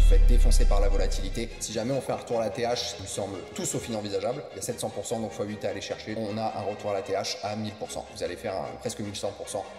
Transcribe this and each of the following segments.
faites défoncer par la volatilité. Si jamais on fait un retour à la TH, ce qui me semble tout sauf inenvisageable, il y a 700%, donc x8 à aller chercher, on a un retour à la TH à 1000%. Vous allez faire presque 1100%.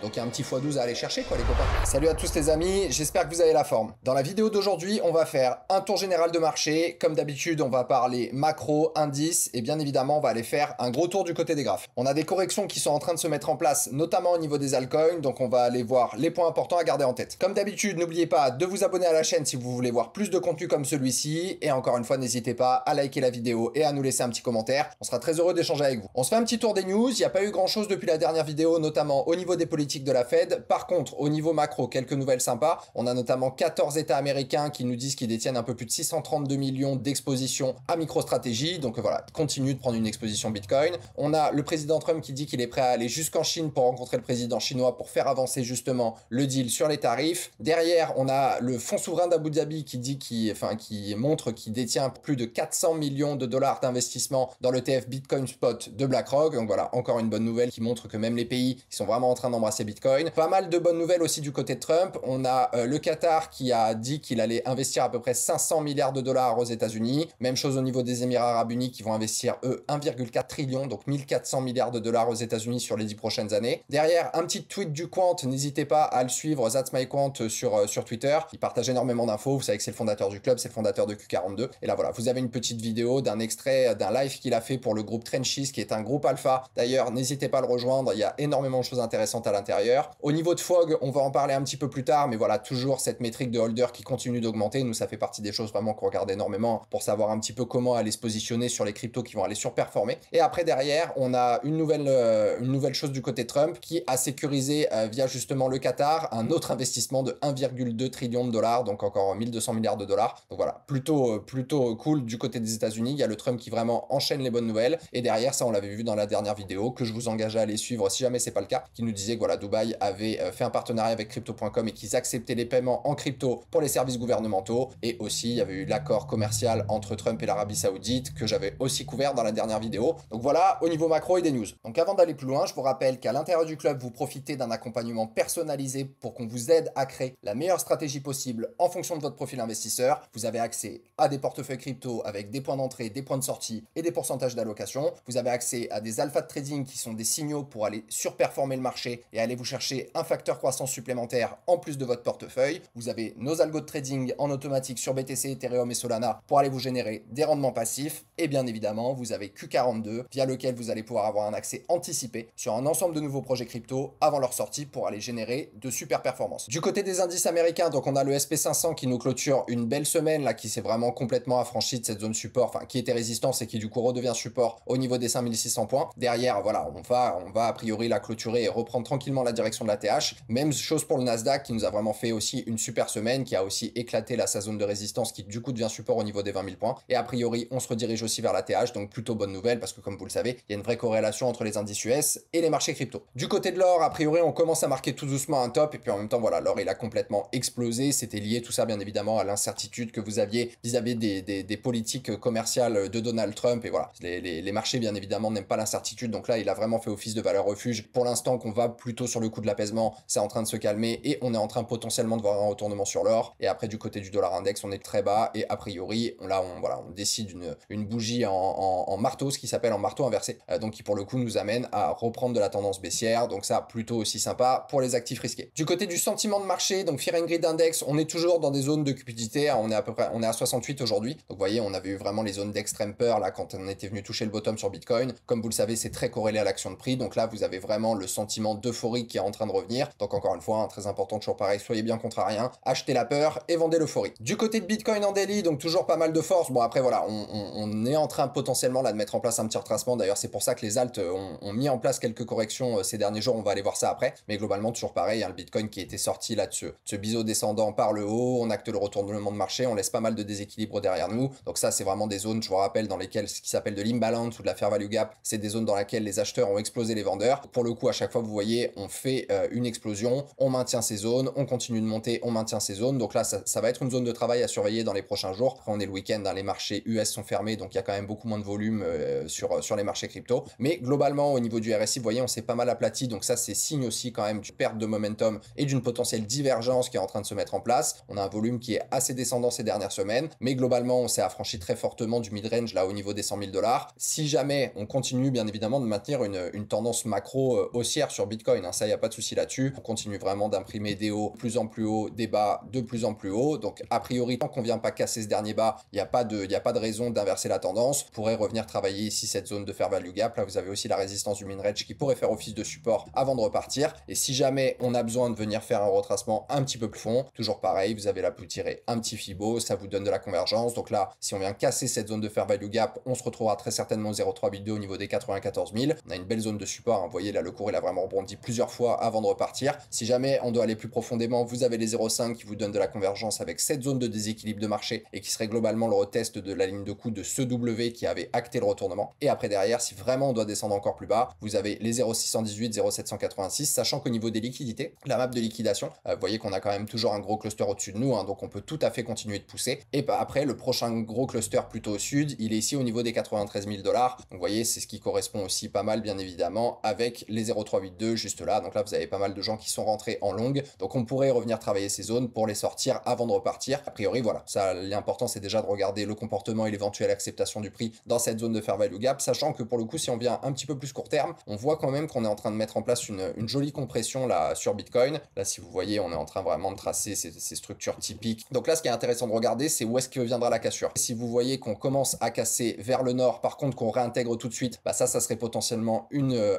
Donc il y a un petit x12 à aller chercher quoi les copains. Salut à tous les amis, j'espère que vous avez la forme. Dans la vidéo d'aujourd'hui, on va faire un tour général de marché. Comme d'habitude, on va parler macro, indice et bien évidemment, on va aller faire un gros tour du côté des graphes. On a des corrections qui sont en train de se mettre en place, notamment au niveau des altcoins, donc on va aller voir les points importants à garder en tête. Comme d'habitude, n'oubliez pas de vous abonner à la chaîne si vous voulez voir plus de contenu comme celui-ci. Et encore une fois, n'hésitez pas à liker la vidéo et à nous laisser un petit commentaire. On sera très heureux d'échanger avec vous. On se fait un petit tour des news. Il n'y a pas eu grand-chose depuis la dernière vidéo, notamment au niveau des politiques de la Fed. Par contre, au niveau macro, quelques nouvelles sympas. On a notamment 14 États américains qui nous disent qu'ils détiennent un peu plus de 632 millions d'expositions à MicroStrategy. Donc voilà, continue de prendre une exposition Bitcoin. On a le président Trump qui dit qu'il est prêt à aller jusqu'en Chine pour rencontrer le président chinois pour faire avancer justement le deal sur les tarifs. Derrière, on a le fonds souverain d'Abu Dhabi qui dit qui montre qu'il détient plus de 400 millions de dollars d'investissement dans l'ETF Bitcoin Spot de BlackRock. Donc voilà, encore une bonne nouvelle qui montre que même les pays qui sont vraiment en train d'embrasser Bitcoin. Pas mal de bonnes nouvelles aussi du côté de Trump. On a le Qatar qui a dit qu'il allait investir à peu près 500 milliards de dollars aux États-Unis. Même chose au niveau des Émirats Arabes Unis qui vont investir eux 1,4 trillion, donc 1400 milliards de dollars aux États-Unis sur les 10 prochaines années. Derrière, un petit tweet du Quant, n'hésitez pas à le suivre, That's My Quant sur Twitter. Il partage énormément d'infos. Vous savez que c'est le fondateur du club, c'est le fondateur de Q42. Et là voilà, vous avez une petite vidéo d'un extrait d'un live qu'il a fait pour le groupe Trenches, qui est un groupe alpha. D'ailleurs, n'hésitez pas à le rejoindre, il y a énormément de choses intéressantes à l'intérieur. Au niveau de Fogg, on va en parler un petit peu plus tard, mais voilà, toujours cette métrique de holder qui continue d'augmenter. Nous, ça fait partie des choses vraiment qu'on regarde énormément pour savoir un petit peu comment aller se positionner sur les cryptos qui vont aller surperformer. Et après, derrière, on a une nouvelle chose du côté Trump qui a sécurisé via justement le Qatar un autre investissement de 1,2 trillion de dollars, donc encore 1200 milliards de dollars. Donc voilà, plutôt cool du côté des États-Unis. Il y a le Trump qui vraiment enchaîne les bonnes nouvelles. Et derrière, ça, on l'avait vu dans la dernière vidéo que je vous engage à aller suivre si jamais c'est pas le cas, qui nous disait que voilà, Dubaï avait fait un partenariat avec crypto.com et qu'ils acceptaient les paiements en crypto pour les services gouvernementaux. Et aussi, il y avait eu l'accord commercial entre Trump et l'Arabie Saoudite que j'avais aussi couvert dans la dernière vidéo. Donc voilà, au niveau macro et des news. Donc avant d'aller plus loin, je vous rappelle qu'à l'intérieur du club, vous profitez d'un accompagnement personnalisé pour qu'on vous aide à créer la meilleure stratégie possible en fonction de votre profil investisseur. Vous avez accès à des portefeuilles crypto avec des points d'entrée, des points de sortie et des pourcentages d'allocation. Vous avez accès à des alphas de trading qui sont des signaux pour aller surperformer le marché et aller vous chercher un facteur croissance supplémentaire en plus de votre portefeuille. Vous avez nos algos de trading en automatique sur BTC, Ethereum et Solana pour aller vous générer des rendements passifs. Et bien évidemment, vous avez Q42 via lequel vous allez pouvoir avoir un accès anticipé sur un ensemble de nouveaux projets crypto avant leur sortie pour aller générer de super performances. Du côté des indices américains, donc on a le SP500 qui nous clôture une belle semaine là, qui s'est vraiment complètement affranchi de cette zone support, enfin qui était résistance et qui du coup redevient support au niveau des 5600 points. Derrière, voilà, on va a priori la clôturer et reprendre tranquillement la direction de la TH. Même chose pour le Nasdaq qui nous a vraiment fait aussi une super semaine, qui a aussi éclaté sa zone de résistance qui du coup devient support au niveau des 20 000 points. Et a priori, on se redirige aussi vers la TH, donc plutôt bonne nouvelle parce que comme vous le savez, il y a une vraie corrélation entre les indices US et les marchés crypto. Du côté de l'or, a priori, on commence à marquer tout doucement un top et puis en même temps, voilà, l'or il a complètement explosé. C'était lié tout ça bien évidemment à l'incertitude que vous aviez vis-à-vis des politiques commerciales de Donald Trump et voilà, les marchés bien évidemment n'aiment pas l'incertitude, donc là il a vraiment fait office de valeur refuge. Pour l'instant qu'on va plutôt sur le coup de l'apaisement, c'est en train de se calmer et on est en train potentiellement de voir un retournement sur l'or. Et après du côté du dollar index, on est très bas et a priori on décide une bougie en marteau, ce qui s'appelle en marteau inversé, donc qui pour le coup nous amène à reprendre de la tendance baissière, donc ça plutôt aussi sympa pour les actifs risqués. Du côté du sentiment de marché, donc Fear and Greed Index, on est toujours dans des zones de cupidité, on est à 68 aujourd'hui, donc vous voyez on avait eu vraiment les zones d'extrême peur là quand on était venu toucher le bottom sur Bitcoin. Comme vous le savez, c'est très corrélé à l'action de prix, donc là vous avez vraiment le sentiment d'euphorie qui est en train de revenir. Donc encore une fois, très important, toujours pareil, soyez bien contrariens, achetez la peur et vendez l'euphorie. Du côté de Bitcoin en daily, donc toujours pas mal de force. Bon après voilà, on est en train potentiellement là de mettre en place un petit retracement. D'ailleurs c'est pour ça que les alts ont mis en place quelques corrections ces derniers jours, on va aller voir ça après. Mais globalement toujours pareil, hein, le Bitcoin qui était sorti là de ce biseau descendant par le haut, on acte le retournement de marché, on laisse pas mal de déséquilibre derrière nous. Donc ça c'est vraiment des zones, je vous rappelle, dans lesquelles ce qui s'appelle de l'imbalance ou de la fair value gap, c'est des zones dans lesquelles les acheteurs ont explosé les vendeurs. Pour le coup à chaque fois vous voyez, on fait une explosion, on maintient ces zones, on continue de monter, on maintient ces zones. Donc là ça va être une zone de travail à surveiller dans les prochains jours. Après on est le week-end, hein, les marchés US sont fermés, donc il y a quand même beaucoup moins de volume sur les marchés crypto. Mais globalement au niveau du RSI, vous voyez, on s'est pas mal aplati, donc ça c'est signe aussi quand même d'une perte de momentum et d'une potentielle divergence qui est en train de se mettre en place. On a un volume qui est assez descendant ces dernières semaines, mais globalement, on s'est affranchi très fortement du mid-range là au niveau des 100 000 $. Si jamais on continue bien évidemment de maintenir une tendance macro haussière sur Bitcoin, hein, ça, il n'y a pas de souci là-dessus. On continue vraiment d'imprimer des hauts de plus en plus hauts, des bas de plus en plus hauts. Donc, a priori, tant qu'on vient pas casser ce dernier bas, il n'y a pas de raison d'inverser la tendance. On pourrait revenir travailler ici cette zone de fair value gap. Là, vous avez aussi la résistance du mid-range qui pourrait faire office de support avant de repartir. Et si jamais on a besoin de venir faire un retracement un petit peu plus fond, toujours pareil, vous avez là pour tirer un petit Fibo, ça vous donne de la convergence. Donc là, si on vient casser cette zone de fair value gap, on se retrouvera très certainement au 0,382 au niveau des 94 000. On a une belle zone de support, hein. Vous voyez là, le cours il a vraiment rebondi plusieurs fois avant de repartir. Si jamais on doit aller plus profondément, vous avez les 0,5 qui vous donnent de la convergence avec cette zone de déséquilibre de marché et qui serait globalement le retest de la ligne de coup de ce W qui avait acté le retournement. Et après derrière, si vraiment on doit descendre encore plus bas, vous avez les 0,618, 0,786, sachant qu'au niveau des liquidités, la map de liquidation, vous voyez qu'on a quand même toujours un gros cluster au-dessus de nous, hein, donc on peut tout à fait continuer de pousser. Et après, le prochain gros cluster plutôt au sud, il est ici au niveau des 93 000 $. Donc vous voyez, c'est ce qui correspond aussi pas mal bien évidemment avec les 0,382 juste là. Donc là, vous avez pas mal de gens qui sont rentrés en longue. Donc on pourrait revenir travailler ces zones pour les sortir avant de repartir. A priori, voilà, ça, l'important c'est déjà de regarder le comportement et l'éventuelle acceptation du prix dans cette zone de fair value gap, sachant que pour le coup, si on vient un petit peu plus court terme, on voit quand même qu'on est en train de mettre en place une jolie compression là sur Bitcoin. Là, si vous voyez, on est en train vraiment de tracer ces structures typiques. Donc là, ce qui est intéressant de regarder, c'est où est-ce que viendra la cassure. Si vous voyez qu'on commence à casser vers le nord, par contre qu'on réintègre tout de suite, bah ça serait potentiellement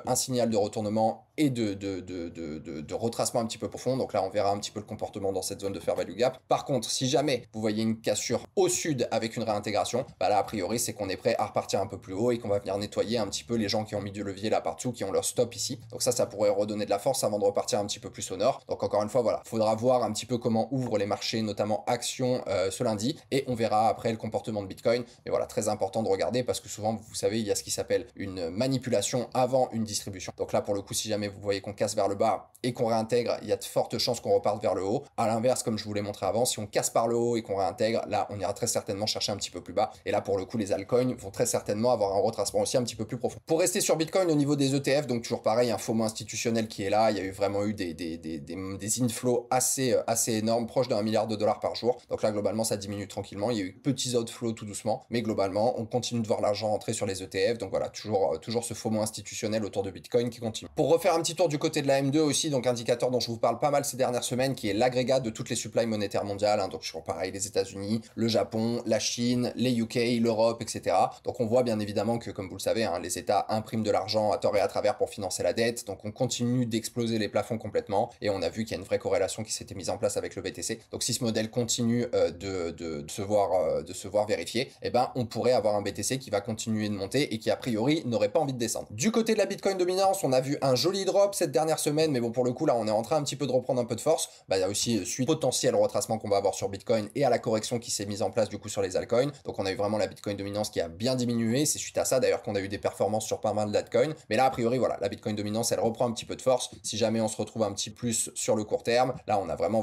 un signal de retournement et de retracement un petit peu profond. Donc là, on verra un petit peu le comportement dans cette zone de fair value gap. Par contre, si jamais vous voyez une cassure au sud avec une réintégration, bah là, a priori, c'est qu'on est prêt à repartir un peu plus haut et qu'on va venir nettoyer un petit peu les gens qui ont mis du levier là partout, qui ont leur stop ici. Donc ça pourrait redonner de la force avant de repartir un petit peu plus au nord. Donc encore une fois, voilà, faudra voir un petit peu comment ouvrent les marchés, notamment actions ce lundi, et on verra après le comportement de Bitcoin. Mais voilà, très important de regarder parce que souvent, vous savez, il y a ce qui s'appelle une manipulation avant une distribution. Donc là, pour le coup, si jamais vous voyez qu'on casse vers le bas et qu'on réintègre, il y a de fortes chances qu'on reparte vers le haut. À l'inverse, comme je vous l'ai montré avant, si on casse par le haut et qu'on réintègre, là, on ira très certainement chercher un petit peu plus bas. Et là, pour le coup, les altcoins vont très certainement avoir un retracement aussi un petit peu plus profond. Pour rester sur Bitcoin, au niveau des ETF, donc toujours pareil, un FOMO institutionnel qui est là. Il y a eu vraiment eu des inflows assez énormes, proches d'1 milliard de dollars par jour. Donc là, globalement, ça diminue tranquillement. Il y a eu petits outflows tout doucement, mais globalement, on continue de voir l'argent entrer sur les ETF. Donc voilà, toujours ce FOMO institutionnel autour de Bitcoin qui continue. Pour refaire un petit tour du côté de la M2 aussi, donc indicateur dont je vous parle pas mal ces dernières semaines, qui est l'agrégat de toutes les supplies monétaires mondiales, hein, donc toujours pareil, les États-Unis, le Japon, la Chine, les UK, l'Europe, etc. Donc on voit bien évidemment que, comme vous le savez, hein, les États impriment de l'argent à tort et à travers pour financer la dette, donc on continue d'exploser les plafonds complètement, et on a vu qu'il y a une vraie corrélation qui s'était mise en place avec le BTC. Donc si ce modèle continue de se voir vérifier, eh ben on pourrait avoir un BTC qui va continuer de monter et qui a priori n'aurait pas envie de descendre. Du côté de la Bitcoin dominance, on a vu un joli drop cette dernière semaine, mais bon, pour le coup là on est en train un petit peu de reprendre un peu de force. Bah, il y a aussi suite potentiel retracement qu'on va avoir sur Bitcoin et à la correction qui s'est mise en place du coup sur les altcoins. Donc on a eu vraiment la Bitcoin dominance qui a bien diminué, c'est suite à ça d'ailleurs qu'on a eu des performances sur pas mal d'altcoins, mais là a priori voilà, la Bitcoin dominance elle reprend un petit peu de force. Si jamais on se retrouve un petit plus sur le court terme, là on a vraiment,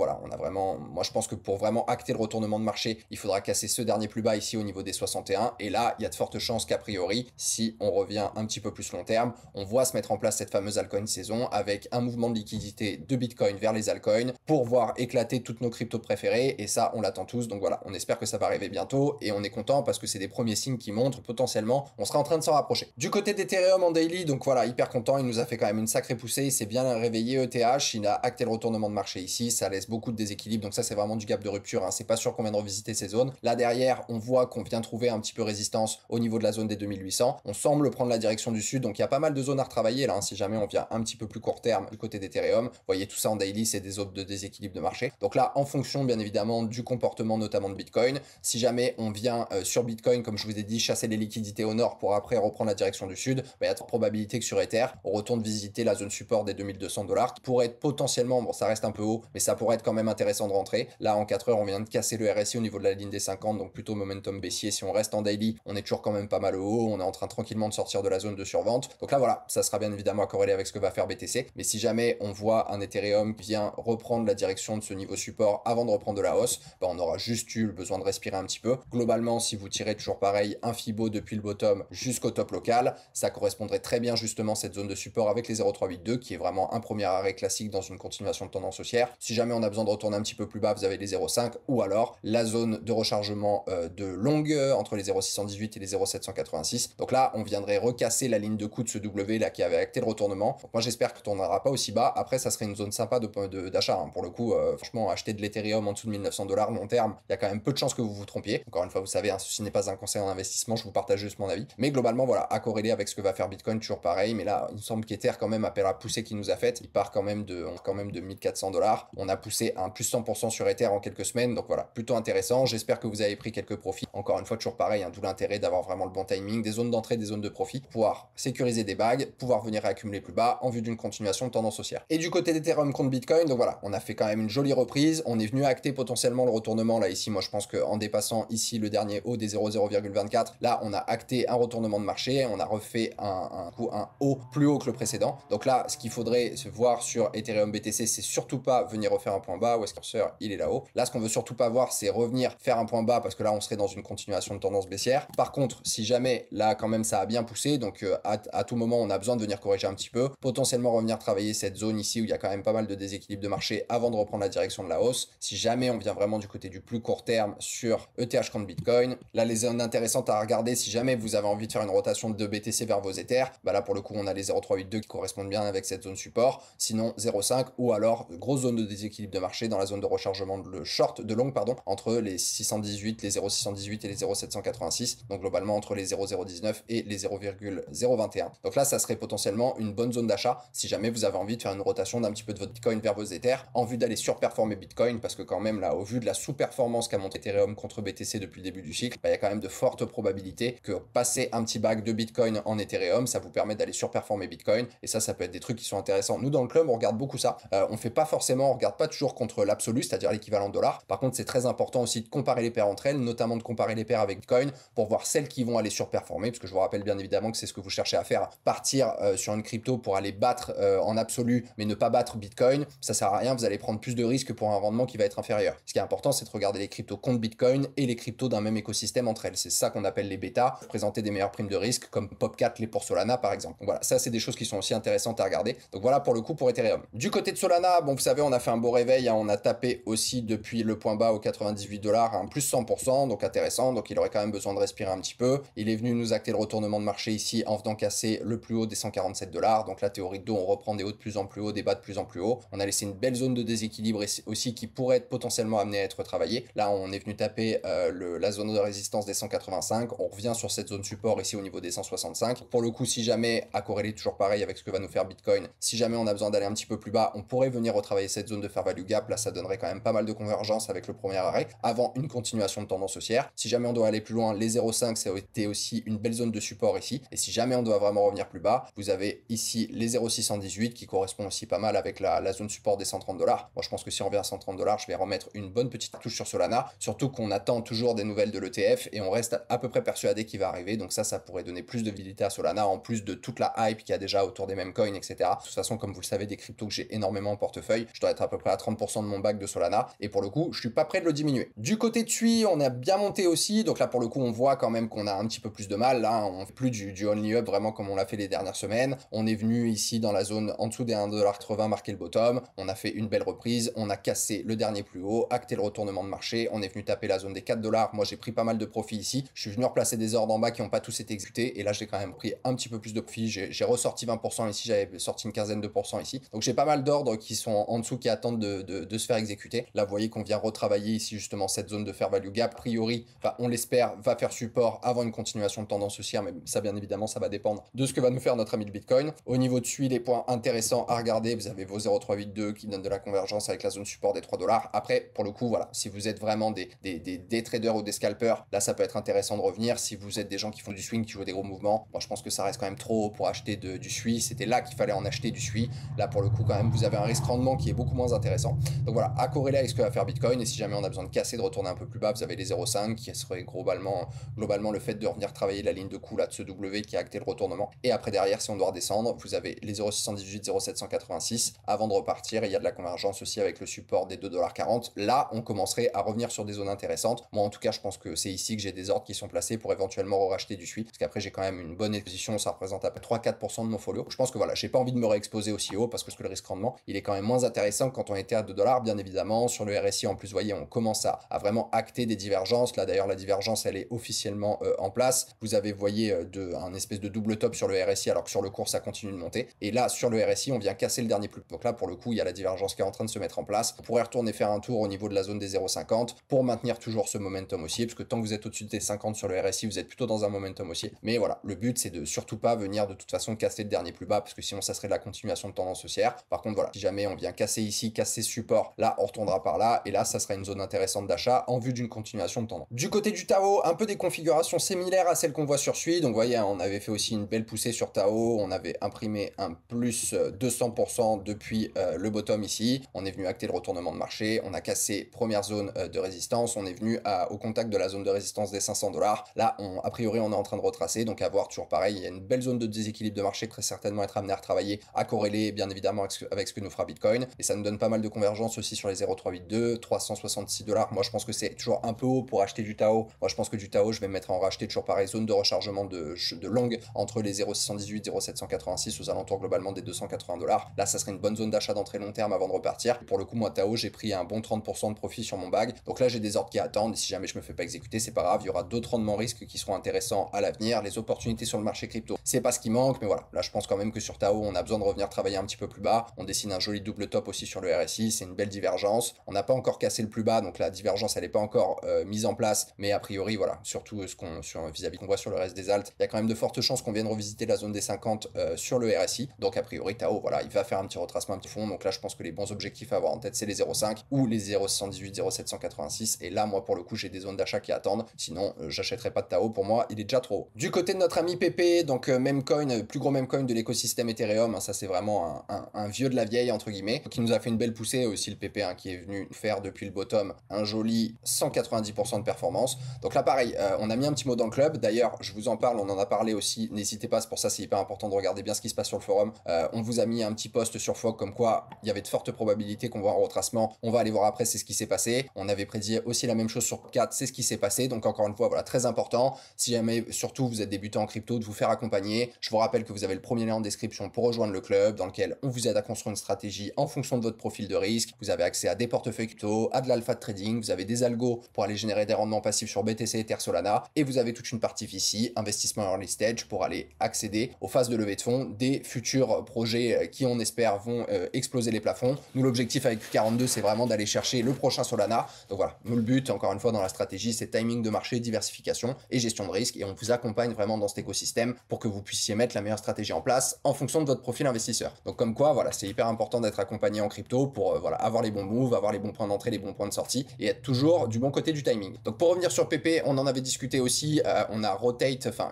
moi je pense que pour vraiment acter le retournement de marché, il faudra casser ce dernier plus bas ici au niveau des 61, et là il y a de fortes chances qu'a priori, si on revient un petit peu plus long terme, on voit se mettre en place cette fameuse altcoin saison avec un mouvement de liquidité de Bitcoin vers les altcoins pour voir éclater toutes nos cryptos préférées, et ça on l'attend tous. Donc voilà, on espère que ça va arriver bientôt et on est content parce que c'est des premiers signes qui montrent potentiellement on sera en train de s'en rapprocher. Du côté d'Ethereum en daily, donc voilà, hyper content, il nous a fait quand même une sacrée poussée, il s'est bien réveillé ETH, il a acté le retournement de marché ici, ça laisse beaucoup de déséquilibre, donc ça c'est vraiment du gap de rupture, hein. C'est pas sûr qu'on vienne revisiter ces zones. Là derrière, on voit qu'on vient trouver un petit peu résistance au niveau de la zone des 2800, on semble prendre la direction du sud, donc il y a pas mal de zones à retravailler là, hein, si jamais on vient un petit peu plus court terme du côté d'Ethereum. Vous voyez tout ça en daily, c'est des zones de déséquilibre de marché. Donc là, en fonction bien évidemment du comportement notamment de Bitcoin, si jamais on vient sur Bitcoin, comme je vous ai dit, chasser les liquidités au nord pour après reprendre la direction du sud, bah, il y a de probabilité que sur Ether, on retourne visiter la zone support des 2200 $, qui pourrait être potentiellement, bon ça reste un peu haut, mais ça pourrait être quand même intéressant de rentrer. Là en 4 heures, on vient de casser le RSI au niveau de la ligne des 50, donc plutôt momentum baissier. Si on reste en daily, on est toujours quand même pas mal haut, on est en train tranquillement de sortir de la zone de survente. Donc là voilà, ça sera bien évidemment à corréler avec ce que va va faire BTC. Mais si jamais on voit un Ethereum qui vient reprendre la direction de ce niveau support avant de reprendre de la hausse, bah on aura juste eu le besoin de respirer un petit peu. Globalement, si vous tirez toujours pareil un Fibo depuis le bottom jusqu'au top local, ça correspondrait très bien justement cette zone de support avec les 0,382 qui est vraiment un premier arrêt classique dans une continuation de tendance haussière. Si jamais on a besoin de retourner un petit peu plus bas, vous avez les 0,5 ou alors la zone de rechargement de longue entre les 0,618 et les 0,786. Donc là, on viendrait recasser la ligne de coup de ce W là qui avait acté le retournement. Donc moi, j'espère que tu tournera pas aussi bas. Après, ça serait une zone sympa d'achat. Hein. Pour le coup, franchement, acheter de l'Ethereum en dessous de 1900 $ long terme, il y a quand même peu de chances que vous vous trompiez. Encore une fois, vous savez, hein, ceci n'est pas un conseil en investissement, je vous partage juste mon avis. Mais globalement, voilà, à corréler avec ce que va faire Bitcoin, toujours pareil. Mais là, il me semble qu'Ether, quand même, après la poussée qu'il nous a faite, il part quand même de 1400 $. On a poussé un plus 100% sur Ether en quelques semaines. Donc voilà, plutôt intéressant. J'espère que vous avez pris quelques profits. Encore une fois, toujours pareil, hein, d'où l'intérêt d'avoir vraiment le bon timing, des zones d'entrée, des zones de profit, pouvoir sécuriser des bagues, pouvoir venir réaccumuler plus bas en vue d'une continuation de tendance haussière. Et du côté d'Ethereum contre Bitcoin, donc voilà, on a fait quand même une jolie reprise. On est venu acter potentiellement le retournement là ici. Moi, je pense qu'en dépassant ici le dernier haut des 0,0,24, là, on a acté un retournement de marché. On a refait un haut plus haut que le précédent. Donc là, ce qu'il faudrait se voir sur Ethereum BTC, c'est surtout pas venir refaire un point bas. Où est-ce que le curseur, il est là-haut. Là, ce qu'on veut surtout pas voir, c'est revenir faire un point bas parce que là, on serait dans une continuation de tendance baissière. Par contre, si jamais là, quand même, ça a bien poussé, donc à tout moment, on a besoin de venir corriger un petit peu, potentiellement revenir travailler cette zone ici où il y a quand même pas mal de déséquilibre de marché avant de reprendre la direction de la hausse. Si jamais on vient vraiment du côté du plus court terme sur ETH contre Bitcoin, là, les zones intéressantes à regarder, si jamais vous avez envie de faire une rotation de BTC vers vos Ethers, bah là, pour le coup, on a les 0,382 qui correspondent bien avec cette zone support, sinon 0,5 ou alors grosse zone de déséquilibre de marché dans la zone de rechargement de longue, entre les 618, les 0,618 et les 0,786, donc globalement entre les 0,019 et les 0,021. Donc là, ça serait potentiellement une bonne zone d'achat si jamais vous avez envie de faire une rotation d'un petit peu de votre Bitcoin vers vos Ethers en vue d'aller surperformer Bitcoin, parce que quand même là, au vu de la sous-performance qu'a monté Ethereum contre BTC depuis le début du cycle, bah, il y a quand même de fortes probabilités que passer un petit bac de Bitcoin en Ethereum, ça vous permet d'aller surperformer Bitcoin, et ça peut être des trucs qui sont intéressants. Nous, dans le club, on regarde beaucoup ça. On regarde pas toujours contre l'absolu, c'est-à-dire l'équivalent dollar. Par contre, c'est très important aussi de comparer les paires entre elles, notamment de comparer les paires avec Bitcoin pour voir celles qui vont aller surperformer, parce que je vous rappelle bien évidemment que c'est ce que vous cherchez à faire, partir sur une crypto pour aller battre en absolu, mais ne pas battre Bitcoin, ça sert à rien, vous allez prendre plus de risques pour un rendement qui va être inférieur. Ce qui est important, c'est de regarder les cryptos contre Bitcoin et les cryptos d'un même écosystème entre elles. C'est ça qu'on appelle les bêtas, présenter des meilleures primes de risque, comme Popcat les pour Solana par exemple. Donc voilà, ça c'est des choses qui sont aussi intéressantes à regarder. Donc voilà pour le coup pour Ethereum. Du côté de Solana, bon vous savez, on a fait un beau réveil, hein, on a tapé aussi depuis le point bas au 98 $, un plus 100%, donc intéressant, donc il aurait quand même besoin de respirer un petit peu. Il est venu nous acter le retournement de marché ici en venant casser le plus haut des 147 $, donc la théorie de dos, on reprend des hauts de plus en plus haut, des bas de plus en plus haut. On a laissé une belle zone de déséquilibre aussi qui pourrait être potentiellement amenée à être travaillée. Là, on est venu taper la zone de résistance des 185, on revient sur cette zone support ici au niveau des 165. Pour le coup, si jamais, à corréler toujours pareil avec ce que va nous faire Bitcoin, si jamais on a besoin d'aller un petit peu plus bas, on pourrait venir retravailler cette zone de fair value gap. Là, ça donnerait quand même pas mal de convergence avec le premier arrêt avant une continuation de tendance haussière. Si jamais on doit aller plus loin, les 0,5, ça a été aussi une belle zone de support ici. Et si jamais on doit vraiment revenir plus bas, vous avez ici les 0,618 qui correspond aussi pas mal avec la zone support des 130 $. Moi, je pense que si on revient à 130 $, je vais remettre une bonne petite touche sur Solana, surtout qu'on attend toujours des nouvelles de l'ETF et on reste à peu près persuadé qu'il va arriver. Donc ça pourrait donner plus de visibilité à Solana en plus de toute la hype qu'il y a déjà autour des mêmes coins, etc. De toute façon, comme vous le savez, des cryptos que j'ai énormément en portefeuille, je dois être à peu près à 30% de mon bac de Solana et pour le coup, je suis pas prêt de le diminuer. Du côté de SUI, on a bien monté aussi. Donc là, pour le coup, on voit quand même qu'on a un petit peu plus de mal. Là, on fait plus du only up vraiment comme on l'a fait les dernières semaines. On est venu ici dans la zone en dessous des 1,80 $, marquer le bottom. On a fait une belle reprise. On a cassé le dernier plus haut, acté le retournement de marché. On est venu taper la zone des 4 $. Moi, j'ai pris pas mal de profit ici. Je suis venu replacer des ordres en bas qui n'ont pas tous été exécutés. Et là, j'ai quand même pris un petit peu plus de profit. J'ai ressorti 20% ici. J'avais sorti une quinzaine de pourcents ici. Donc, j'ai pas mal d'ordres qui sont en dessous qui attendent de se faire exécuter. Là, vous voyez qu'on vient retravailler ici justement cette zone de fair value gap. A priori, enfin, on l'espère, va faire support avant une continuation de tendance haussière. Mais ça, bien évidemment, ça va dépendre de ce que va nous faire notre ami le Bitcoin. Au niveau de SUI, les points intéressants à regarder, vous avez vos 0,382 qui donnent de la convergence avec la zone support des 3 $. Après, pour le coup, voilà, si vous êtes vraiment des traders ou des scalpers, là, ça peut être intéressant de revenir. Si vous êtes des gens qui font du swing, qui jouent des gros mouvements, moi, je pense que ça reste quand même trop haut pour acheter du SUI. C'était là qu'il fallait en acheter du SUI. Là, pour le coup, quand même, vous avez un risque rendement qui est beaucoup moins intéressant. Donc voilà, à corréler avec ce que va faire Bitcoin. Et si jamais on a besoin de casser, de retourner un peu plus bas, vous avez les 0,5 qui serait globalement le fait de revenir travailler la ligne de coup là de ce W qui a acté le retournement. Et après derrière, si on doit redescendre, vous avez les 0,618, 0,786 avant de repartir. Et il y a de la convergence aussi avec le support des 2,40 $. Là, on commencerait à revenir sur des zones intéressantes. Moi, en tout cas, je pense que c'est ici que j'ai des ordres qui sont placés pour éventuellement racheter du SUI, parce qu'après, j'ai quand même une bonne exposition. Ça représente à peu près 3-4% de mon folio. Je pense que voilà, j'ai pas envie de me réexposer aussi haut parce que le risque rendement, il est quand même moins intéressant que quand on était à 2 $, bien évidemment. Sur le RSI, en plus, vous voyez, on commence à vraiment acter des divergences. Là, d'ailleurs, la divergence, elle est officiellement en place. Vous avez, vous voyez, un espèce de double top sur le RSI, alors que sur le cours, ça continue de monter. Et là, sur le RSI, on vient casser le dernier plus. Donc là, pour le coup, il y a la divergence qui est en train de se mettre en place. On pourrait retourner faire un tour au niveau de la zone des 0,50 pour maintenir toujours ce momentum haussier, parce que tant que vous êtes au-dessus des 50 sur le RSI, vous êtes plutôt dans un momentum haussier. Mais voilà, le but, c'est de surtout pas venir de toute façon casser le dernier plus bas, parce que sinon, ça serait de la continuation de tendance haussière. Par contre, voilà, si jamais on vient casser ici, casser ce support, là, on retournera par là, et là, ça sera une zone intéressante d'achat en vue d'une continuation de tendance. Du côté du Tao, un peu des configurations similaires à celles qu'on voit sur SUI. Donc, vous voyez, on avait fait aussi une belle poussée sur Tao, on avait imprimé un plus 200% depuis le bottom ici. On est venu acter le retournement de marché, on a cassé première zone de résistance, on est venu au contact de la zone de résistance des 500 $. Là, a priori, on est en train de retracer, donc à voir toujours pareil, il y a une belle zone de déséquilibre de marché, très certainement être amené à retravailler, à corréler bien évidemment avec ce que nous fera Bitcoin, et ça nous donne pas mal de convergence aussi sur les 0,382, 366 $. Moi, je pense que c'est toujours un peu haut pour acheter du Tao. Moi, je pense que du Tao, je vais me mettre à en racheter toujours pareil, zone de rechargement de longue entre les 0,618, 0,786 aux alentours globalement des 280 $. Là, ça serait une bonne zone d'achat d'entrée long terme avant de repartir. Pour le coup, moi, Tao, j'ai pris un bon 30% de profit sur mon bag. Donc là, j'ai des ordres qui attendent. Et si jamais je me fais pas exécuter, c'est pas grave. Il y aura d'autres rendements risques qui seront intéressants à l'avenir. Les opportunités sur le marché crypto, c'est pas ce qui manque. Mais voilà, là, je pense quand même que sur Tao, on a besoin de revenir travailler un petit peu plus bas. On dessine un joli double top aussi sur le RSI. C'est une belle divergence. On n'a pas encore cassé le plus bas. Donc la divergence, elle n'est pas encore mise en place. Mais a priori, voilà, surtout vis-à-vis qu'on voit sur le reste des alts, il y a quand même de fortes chances qu'on vienne revisiter la zone des 50 sur le RSI. Donc a priori, Tao, voilà, il va faire un petit retracement, un petit fond. Donc là, je pense que les bons objectifs à avoir en tête, c'est les 0,5 ou les 0,618, 0,786. Et là, moi, pour le coup, j'ai des zones d'achat qui attendent. Sinon, j'achèterai pas de Tao. Pour moi, il est déjà trop haut. Du côté de notre ami Pepe, donc Memecoin, plus gros Memecoin de l'écosystème Ethereum, hein, ça c'est vraiment un vieux de la vieille, entre guillemets, qui nous a fait une belle poussée aussi, le Pepe, hein, qui est venu faire depuis le bottom un joli 190% de performance. Donc là, pareil, on a mis un petit mot dans le club. D'ailleurs, je vous en parle, on en a parlé aussi. N'hésitez pas, c'est pour ça c'est hyper important de regarder bien ce qui se passe sur le forum. On vous a mis un petit post sur Fogg comme quoi il y avait de fortes probabilités qu'on voit un retracement. On va aller voir après, c'est ce qui s'est passé. On avait prédit aussi la même chose sur 4, c'est ce qui s'est passé. Donc encore une fois, voilà, très important. Si jamais, surtout, vous êtes débutant en crypto, de vous faire accompagner. Je vous rappelle que vous avez le premier lien en description pour rejoindre le club dans lequel on vous aide à construire une stratégie en fonction de votre profil de risque. Vous avez accès à des portefeuilles crypto, à de l'alpha de trading, vous avez des algos pour aller générer des rendements passifs sur BTC, Ether, Solana, et vous avez toute une partie VC, investissement early stage, pour aller accéder aux phases de levée de fonds des futurs projets qui, on espère, vont exploser les plafonds. Nous, l'objectif avec Q42, c'est vraiment d'aller chercher le prochain Solana. Donc voilà, nous, le but, encore une fois, dans la stratégie, c'est timing de marché, diversification et gestion de risque, et on vous accompagne vraiment dans cet écosystème pour que vous puissiez mettre la meilleure stratégie en place en fonction de votre profil investisseur. Donc comme quoi, voilà, c'est hyper important d'être accompagné en crypto pour voilà, avoir les bons moves, avoir les bons points d'entrée, les bons points de sortie, et être toujours du bon côté du timing. Donc pour revenir sur PP, on en avait discuté aussi, on a rotate, enfin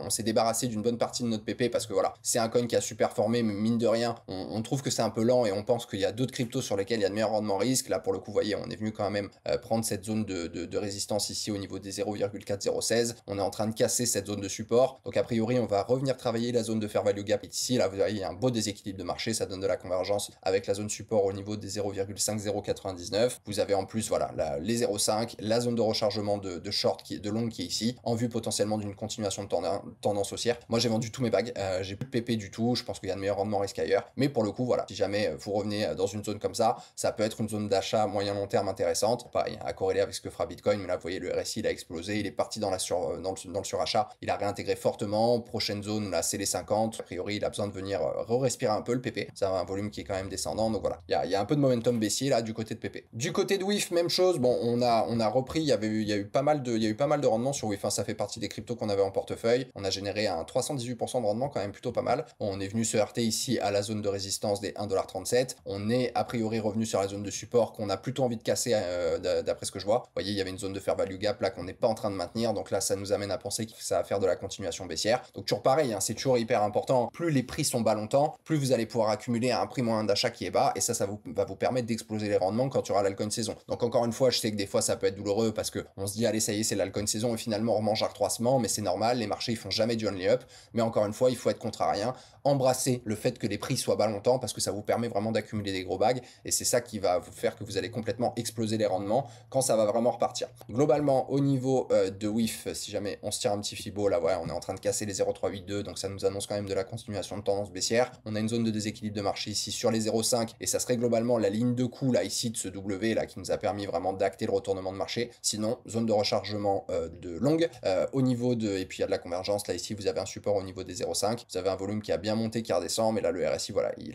on s'est débarrassé d'une bonne partie de notre PP parce que voilà, c'est un coin qui a super performé, mais mine de rien, on trouve que c'est un peu lent et on pense qu'il y a d'autres cryptos sur lesquels il y a de meilleurs rendements risque. Là pour le coup, vous voyez, on est venu quand même prendre cette zone de résistance ici au niveau des 0,4016. On est en train de casser cette zone de support. Donc a priori, on va revenir travailler la zone de fair value gap ici. Là vous voyez, il y a un beau déséquilibre de marché, ça donne de la convergence avec la zone support au niveau des 0,5099. Vous avez en plus voilà les 0,5, la zone de rechargement de short de long qui est ici, en vue potentiellement d'une continuation de tendance haussière. Moi j'ai vendu tous mes bags, j'ai plus de PP du tout, je pense qu'il y a de meilleurs rendements risque ailleurs, mais pour le coup voilà, si jamais vous revenez dans une zone comme ça peut être une zone d'achat moyen long terme intéressante, pareil, à corréler avec ce que fera Bitcoin. Mais là vous voyez, le RSI il a explosé, il est parti dans le surachat, il a réintégré fortement. Prochaine zone là, c'est les 50, a priori il a besoin de venir respirer un peu le PP, ça a un volume qui est quand même descendant, donc voilà, il y a un peu de momentum baissier là du côté de PP. Du côté de WIF, même chose, bon, on a repris, il y a eu pas mal de rendement sur WIF, hein, ça fait partie des cryptos qu'on avait en portefeuille. On a généré un 318% de rendement, quand même plutôt pas mal. On est venu se heurter ici à la zone de résistance des 1,37$. On est a priori revenu sur la zone de support qu'on a plutôt envie de casser d'après ce que je vois. Vous voyez, il y avait une zone de fair value gap là qu'on n'est pas en train de maintenir, donc là ça nous amène à penser que ça va faire de la continuation baissière. Donc toujours pareil, hein, c'est toujours hyper important. Plus les prix sont bas longtemps, plus vous allez pouvoir accumuler un prix moyen d'achat qui est bas, et ça va vous permettre d'exploser les rendements quand tu auras l'alcoin saison. Donc encore une fois, je sais que des fois ça peut être douloureux parce que on se dit allez ça y est, c'est l'alcoin saison, et finalement on remange à recroissement, mais c'est normal, les marchés ils font jamais du only up. Mais encore une fois, il faut être contrarien. embrasser le fait que les prix soient bas longtemps parce que ça vous permet vraiment d'accumuler des gros bags et c'est ça qui va vous faire que vous allez complètement exploser les rendements quand ça va vraiment repartir. Globalement, au niveau de WIF, si jamais on se tire un petit fibo, là, ouais, on est en train de casser les 0,382, donc ça nous annonce quand même de la continuation de tendance baissière. On a une zone de déséquilibre de marché ici sur les 0,5 et ça serait globalement la ligne de coup là ici de ce W là qui nous a permis vraiment d'acter le retournement de marché. Sinon, zone de rechargement de longue au niveau de, et puis il y a de la convergence là ici, vous avez un support au niveau des 0,5, vous avez un volume qui a bien monté, qui redescend, mais là le RSI voilà, il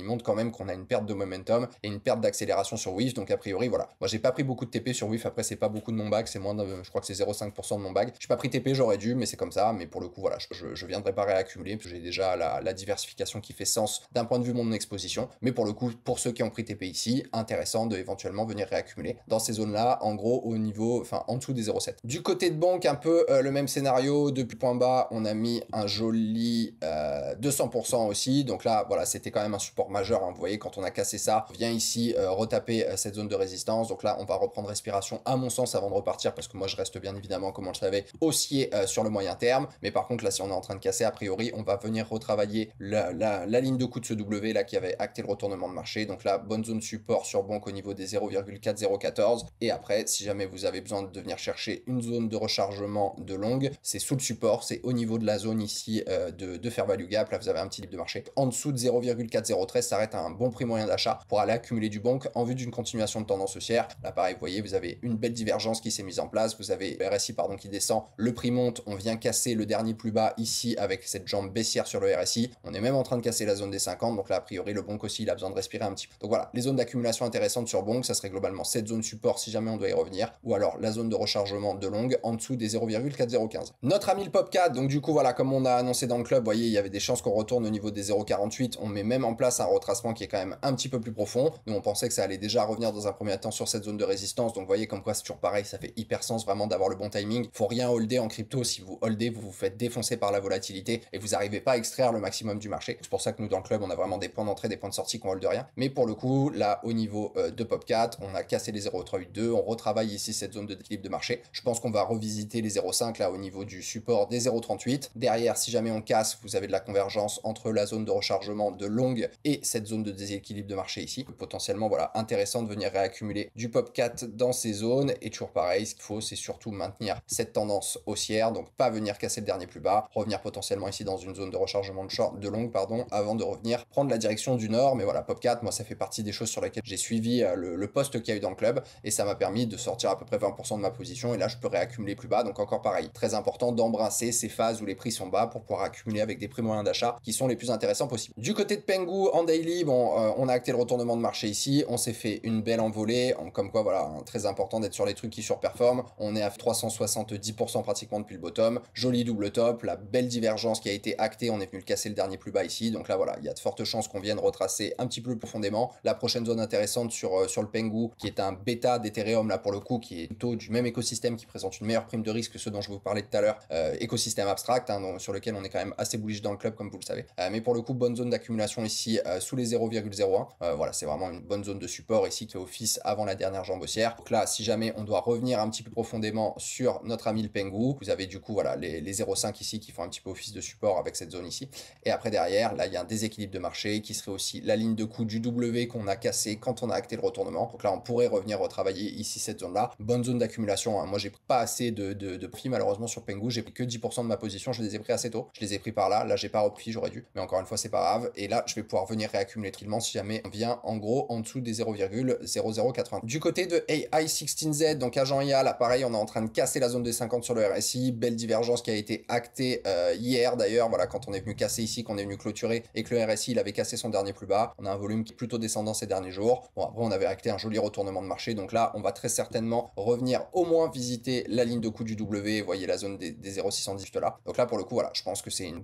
montre quand même qu'on a une perte de momentum et une perte d'accélération sur WIF, donc a priori voilà. Moi j'ai pas pris beaucoup de TP sur WIF, après c'est pas beaucoup de mon bag, c'est moins de, je crois que c'est 0,5% de mon bag. J'ai pas pris TP, j'aurais dû, mais c'est comme ça, mais pour le coup voilà, je viendrai pas réaccumuler, parce que j'ai déjà la diversification qui fait sens d'un point de vue de mon exposition, mais pour le coup, pour ceux qui ont pris TP ici, intéressant de éventuellement venir réaccumuler dans ces zones-là, en gros au niveau, enfin en dessous des 0,7. Du côté de banque, un peu le même scénario, depuis point bas, on a mis un joli 200% aussi, donc là voilà, c'était quand même un support majeur, hein. Vous voyez quand on a cassé ça, on vient ici retaper cette zone de résistance, donc là on va reprendre respiration à mon sens avant de repartir, parce que moi je reste bien évidemment, comme on le savait, haussier sur le moyen terme, mais par contre là si on est en train de casser, a priori on va venir retravailler la ligne de coup de ce W là qui avait acté le retournement de marché, donc là bonne zone support sur banque au niveau des 0,4014, et après si jamais vous avez besoin de venir chercher une zone de rechargement de longue, c'est sous le support, c'est au niveau de la zone ici de fair value gap, là vous avez un petit libre de marché en dessous de 0,4013, ça arrête à un bon prix moyen d'achat pour aller accumuler du banque en vue d'une continuation de tendance haussière. Là pareil, vous voyez, vous avez une belle divergence qui s'est mise en place, vous avez le RSI pardon qui descend, le prix monte, on vient casser le dernier plus bas ici avec cette jambe baissière sur le RSI, on est même en train de casser la zone des 50, donc là a priori le bonk aussi il a besoin de respirer un petit peu. Donc voilà, les zones d'accumulation intéressantes sur bonk, ça serait globalement cette zone support si jamais on doit y revenir, ou alors la zone de rechargement de longue en dessous des 0,4015. Notre ami le POP4, donc du coup voilà, comme on a annoncé dans le club, vous voyez, il y avait des chances qu'on retourne au niveau des 0,48, on met même en place un retracement qui est quand même un petit peu plus profond. Nous on pensait que ça allait déjà revenir dans un premier temps sur cette zone de résistance, donc vous voyez comme quoi c'est toujours pareil, ça fait hyper sens vraiment d'avoir le bon timing. Faut rien holder en crypto, si vous holdez, vous vous faites défoncer par la volatilité et vous n'arrivez pas à extraire le maximum du marché. C'est pour ça que nous dans le club on a vraiment des points d'entrée, des points de sortie qu'on hold rien. Mais pour le coup, là au niveau de POP4, on a cassé les 0,382, on retravaille ici cette zone d'équilibre de marché. Je pense qu'on va revisiter les 0,5 là au niveau du support des 0,38. Derrière, si jamais on casse, vous avez de la convergence entre la zone de rechargement de longue et cette zone de déséquilibre de marché ici. Potentiellement, voilà, intéressant de venir réaccumuler du POP4 dans ces zones. Et toujours pareil, ce qu'il faut, c'est surtout maintenir cette tendance haussière, donc pas venir casser le dernier plus bas, revenir potentiellement ici dans une zone de rechargement de longue, pardon, avant de revenir prendre la direction du nord. Mais voilà, POP4, moi, ça fait partie des choses sur lesquelles j'ai suivi le poste qu'il y a eu dans le club et ça m'a permis de sortir à peu près 20% de ma position. Et là, je peux réaccumuler plus bas. Donc encore pareil, très important d'embrasser ces phases où les prix sont bas pour pouvoir accumuler avec des prix moyens d'achat qui sont les plus intéressants possibles. Du côté de Pengu en daily, bon, on a acté le retournement de marché ici, on s'est fait une belle envolée, comme quoi voilà, très important d'être sur les trucs qui surperforment. On est à 370% pratiquement depuis le bottom, joli double top, la belle divergence qui a été actée, on est venu le casser le dernier plus bas ici, donc là voilà, il y a de fortes chances qu'on vienne retracer un petit peu plus profondément. La prochaine zone intéressante sur le Pengu, qui est un bêta d'Ethereum là pour le coup, qui est plutôt du même écosystème, qui présente une meilleure prime de risque que ceux dont je vous parlais tout à l'heure, écosystème abstract, hein, donc, sur lequel on est quand même assez bullish dans le club comme vous le savez. Mais pour le coup, bonne zone d'accumulation ici sous les 0,01. Voilà, c'est vraiment une bonne zone de support ici qui est office avant la dernière jambe haussière. Donc là, si jamais on doit revenir un petit peu profondément sur notre ami le Pengu, vous avez du coup voilà les 0,5 ici qui font un petit peu office de support avec cette zone ici. Et après derrière, là il y a un déséquilibre de marché qui serait aussi la ligne de coup du W qu'on a cassé quand on a acté le retournement. Donc là, on pourrait revenir retravailler ici cette zone là. Bonne zone d'accumulation, hein. Moi j'ai pas assez de profit malheureusement sur Pengu, j'ai pris que 10% de ma position, je les ai pris assez tôt. Je les ai pris par là, j'ai pas repris, j'aurais dû. Mais encore une fois, c'est pas grave. Et là, je vais pouvoir venir réaccumuler tranquillement si jamais on vient en gros en dessous des 0,0080. Du côté de AI16Z, donc agent IA, là pareil, on est en train de casser la zone des 50 sur le RSI. Belle divergence qui a été actée hier d'ailleurs. Voilà, quand on est venu casser ici, qu'on est venu clôturer et que le RSI il avait cassé son dernier plus bas. On a un volume qui est plutôt descendant ces derniers jours. Bon, après, on avait acté un joli retournement de marché. Donc là, on va très certainement revenir au moins visiter la ligne de coup du W. Vous voyez la zone des 0,610 juste là. Donc là, pour le coup, voilà, je pense que c'est un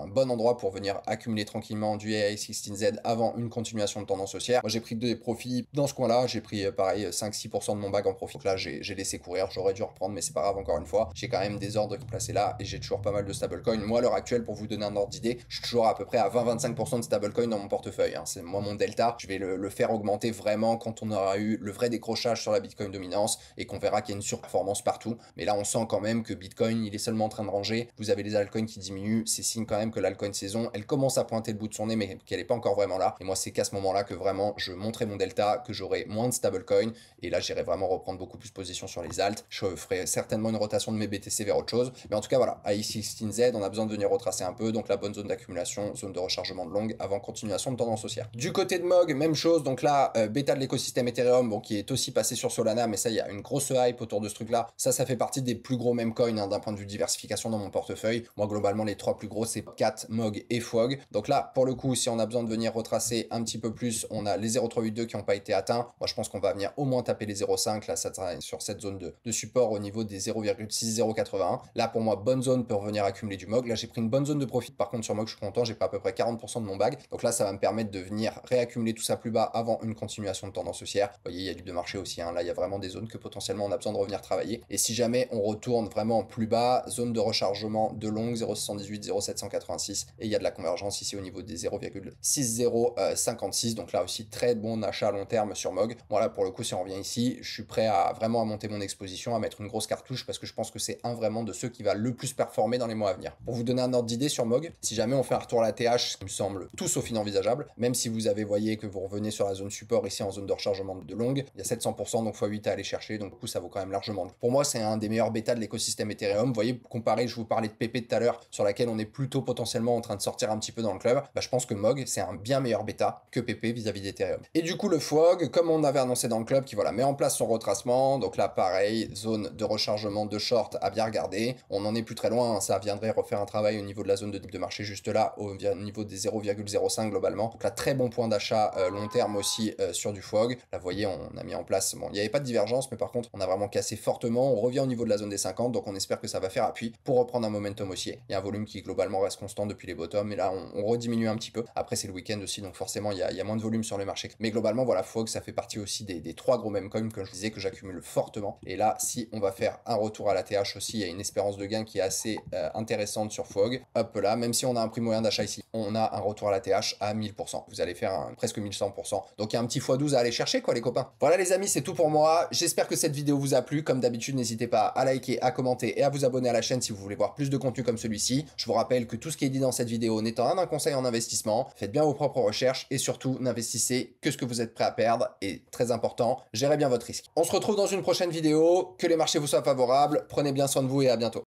bon endroit pour venir accumuler tranquillement du AI16Z avant une continuation de tendance haussière. Moi, j'ai pris des profits dans ce coin-là. J'ai pris pareil 5-6% de mon bag en profit. Donc là, j'ai laissé courir. J'aurais dû reprendre, mais c'est pas grave encore une fois. J'ai quand même des ordres placés là et j'ai toujours pas mal de stablecoin. Moi, à l'heure actuelle, pour vous donner un ordre d'idée, je suis toujours à peu près à 20-25% de stablecoin dans mon portefeuille. Hein. C'est moi mon delta. Je vais le faire augmenter vraiment quand on aura eu le vrai décrochage sur la Bitcoin dominance et qu'on verra qu'il y a une surperformance partout. Mais là, on sent quand même que Bitcoin, il est seulement en train de ranger. Vous avez les altcoins qui diminuent. C'est signe quand même que l'altcoin saison, elle commence à pointer le bout de son nez, mais qu'elle n'est pas encore vraiment là. Et moi, c'est qu'à ce moment-là que vraiment je monterai mon delta, que j'aurai moins de stablecoin. Et là, j'irai vraiment reprendre beaucoup plus position sur les alts. Je ferai certainement une rotation de mes BTC vers autre chose. Mais en tout cas, voilà, à I16Z, on a besoin de venir retracer un peu. Donc la bonne zone d'accumulation, zone de rechargement de longue avant continuation de tendance haussière. Du côté de MOG, même chose. Donc là, bêta de l'écosystème Ethereum, bon, qui est aussi passé sur Solana, mais ça, il y a une grosse hype autour de ce truc-là. Ça fait partie des plus gros meme coins hein, d'un point de vue diversification dans mon portefeuille. Moi, globalement, les trois plus gros, c'est CAT, MOG et FOG. Donc là, pour le coup, si on a besoin de venir retracer un petit peu plus, on a les 0,382 qui n'ont pas été atteints. Moi, je pense qu'on va venir au moins taper les 0,5. Là, ça travaille sur cette zone de support au niveau des 0,6081. Là, pour moi, bonne zone pour venir accumuler du MOG. Là, j'ai pris une bonne zone de profit. Par contre, sur MOG, je suis content. J'ai pas à peu près 40% de mon bag. Donc là, ça va me permettre de venir réaccumuler tout ça plus bas avant une continuation de tendance haussière. Vous voyez, il y a du de marché aussi. Hein. Là, il y a vraiment des zones que potentiellement on a besoin de revenir travailler. Et si jamais on retourne vraiment plus bas, zone de rechargement de longue 0,78, 0,786 et il y a de la convergence ici au niveau des 0,6056. Donc là aussi, très bon achat à long terme sur MOG. Voilà, pour le coup, si on revient ici, je suis prêt à vraiment à monter mon exposition, à mettre une grosse cartouche parce que je pense que c'est un vraiment de ceux qui va le plus performer dans les mois à venir. Pour vous donner un ordre d'idée sur MOG, si jamais on fait un retour à la TH, ce qui me semble tout sauf inenvisageable, même si vous avez voyé que vous revenez sur la zone support ici en zone de rechargement de longue, il y a 700%, donc x8 à aller chercher, donc du coup ça vaut quand même largement. Pour moi, c'est un des meilleurs bêtas de l'écosystème Ethereum. Vous voyez, comparé, je vous parlais de PP tout à l'heure, sur laquelle on est plutôt potentiellement en train de sortir un petit peu dans le club, bah, je pense que MOG, c'est un bien meilleur bêta que PP vis-à-vis d'Ethereum. Et du coup, le FOG, comme on avait annoncé dans le club, qui voilà, met en place son retracement, donc là, pareil, zone de rechargement de short à bien regarder. On n'en est plus très loin, hein, ça viendrait refaire un travail au niveau de la zone de marché juste là, au niveau des 0,05 globalement. Donc là, très bon point d'achat long terme aussi sur du FOG. Là, vous voyez, on a mis en place, bon, il n'y avait pas de divergence, mais par contre, on a vraiment cassé fortement. On revient au niveau de la zone des 50, donc on espère que ça va faire appui pour reprendre un momentum haussier. Il y a un volume qui globalement reste constant depuis les bottoms, et là, on rediminue un petit peu. Après, c'est le week-end aussi, donc forcément, il y a moins de volume sur le marché. Mais globalement, voilà, FOG, ça fait partie aussi des trois gros meme coins, comme je disais, que j'accumule fortement. Et là, si on va faire un retour à la TH aussi, il y a une espérance de gain qui est assez intéressante sur FOG. Hop là, même si on a un prix moyen d'achat ici, on a un retour à la TH à 1000%. Vous allez faire presque 1100%. Donc il y a un petit x12 à aller chercher, quoi, les copains. Voilà, les amis, c'est tout pour moi. J'espère que cette vidéo vous a plu. Comme d'habitude, n'hésitez pas à liker, à commenter et à vous abonner à la chaîne si vous voulez voir plus de contenu comme celui-ci. Je vous rappelle que tout ce qui est dit dans cette vidéo n'étant un conseil en investissement, faites bien vos propres recherches et surtout, n'investissez que ce que vous êtes prêt à perdre. Et très important, gérez bien votre risque. On se retrouve dans une prochaine vidéo. Que les marchés vous soient favorables. Prenez bien soin de vous et à bientôt.